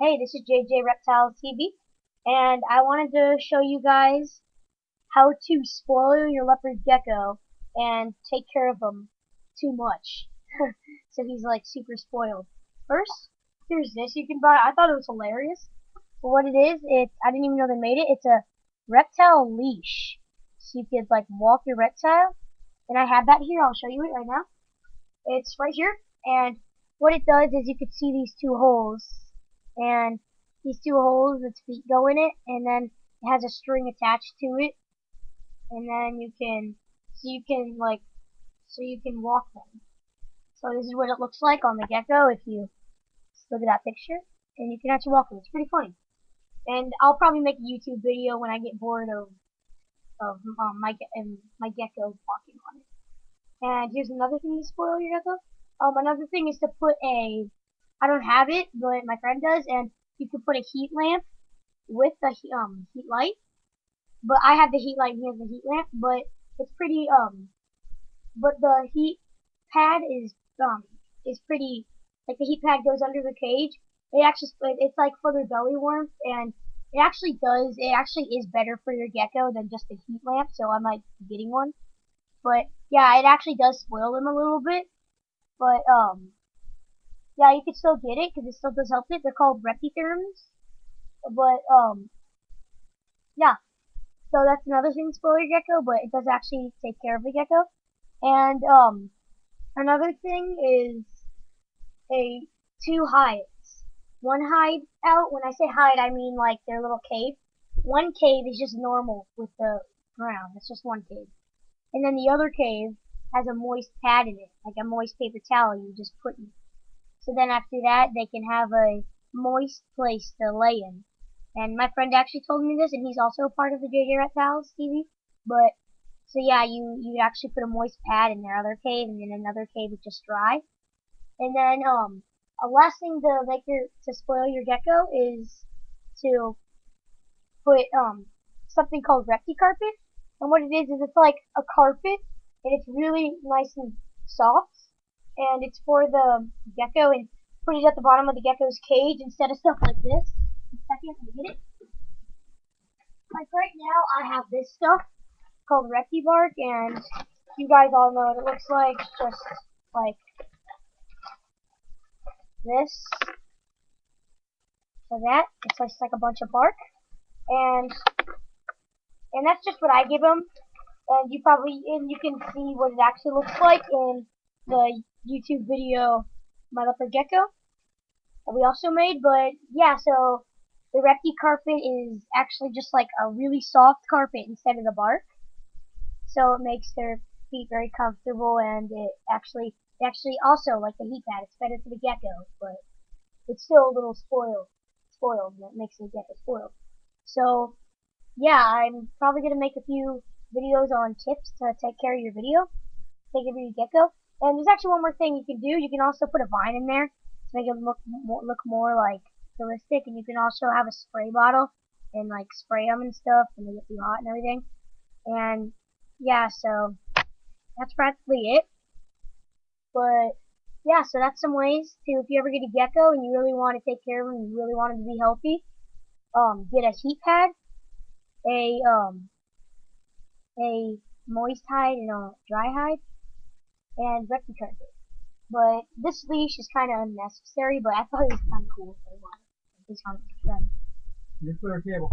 Hey, this is JJreptilesTV, and I wanted to show you guys how to spoil your leopard gecko and take care of him too much. So he's like super spoiled. First, here's this you can buy. I thought it was hilarious. But what it is, I didn't even know they made it. It's a reptile leash. So you could like walk your reptile. And I have that here. I'll show you it right now. It's right here. And what it does is you can see these two holes. And these two holes, its feet go in it, and then it has a string attached to it, and then you can walk them. So this is what it looks like on the gecko if you look at that picture, and you can actually walk them. It's pretty funny. And I'll probably make a YouTube video when I get bored of my gecko walking on it. And here's another thing to spoil your gecko. Another thing is to put I don't have it, but my friend does, and you can put a heat lamp with the heat light. But I have the heat light and he has the heat lamp, but it's pretty but the heat pad is pretty, like the heat pad goes under the cage. It's like for their belly warmth, and it actually is better for your gecko than just the heat lamp, so I might be getting one. But yeah, it actually does spoil them a little bit. But yeah, you can still get it because it still does help it. They're called reptitherms. But yeah. So that's another thing to spoil your gecko, but it does actually take care of the gecko. And another thing is two hides. One hide out. When I say hide, I mean like their little cave. One cave is just normal with the ground. It's just one cave. And then the other cave has a moist pad in it, like a moist paper towel you just put in. So then after that, they can have a moist place to lay in. And my friend actually told me this, and he's also part of the JJreptilesTV. But so yeah, you actually put a moist pad in their other cave, and then another cave is just dry. And then a last thing to spoil your gecko is to put something called repticarpet. And what it is it's like a carpet, and it's really nice and soft, and it's for the gecko, and put it at the bottom of the gecko's cage instead of stuff like this. Second, let me get it. Like right now, I have this stuff called Reptibark, and you guys all know what it looks like. Just like this. So that it's just like a bunch of bark, and that's just what I give them. And you can see what it actually looks like in the YouTube video My Leopard Gecko that we also made. But yeah, so the Repti carpet is actually just like a really soft carpet instead of the bark, so it makes their feet very comfortable, and it actually also, like the heat pad, it's better for the gecko, but it's still a little spoiled, and it makes the gecko spoiled. So yeah, I'm probably gonna make a few videos on tips to take care of your take care of your gecko. And there's actually one more thing you can do. You can also put a vine in there to make it look more like realistic, and you can also have a spray bottle and like spray them and stuff when they get too hot and everything. And yeah, so that's practically it. But yeah, so that's some ways to, if you ever get a gecko and you really want to take care of him, you really want him to be healthy, get a heat pad, a moist hide and a dry hide, and repticarpet. But this leash is kind of unnecessary, but I thought it was kind of cool. So I wanted it. It's on the friend.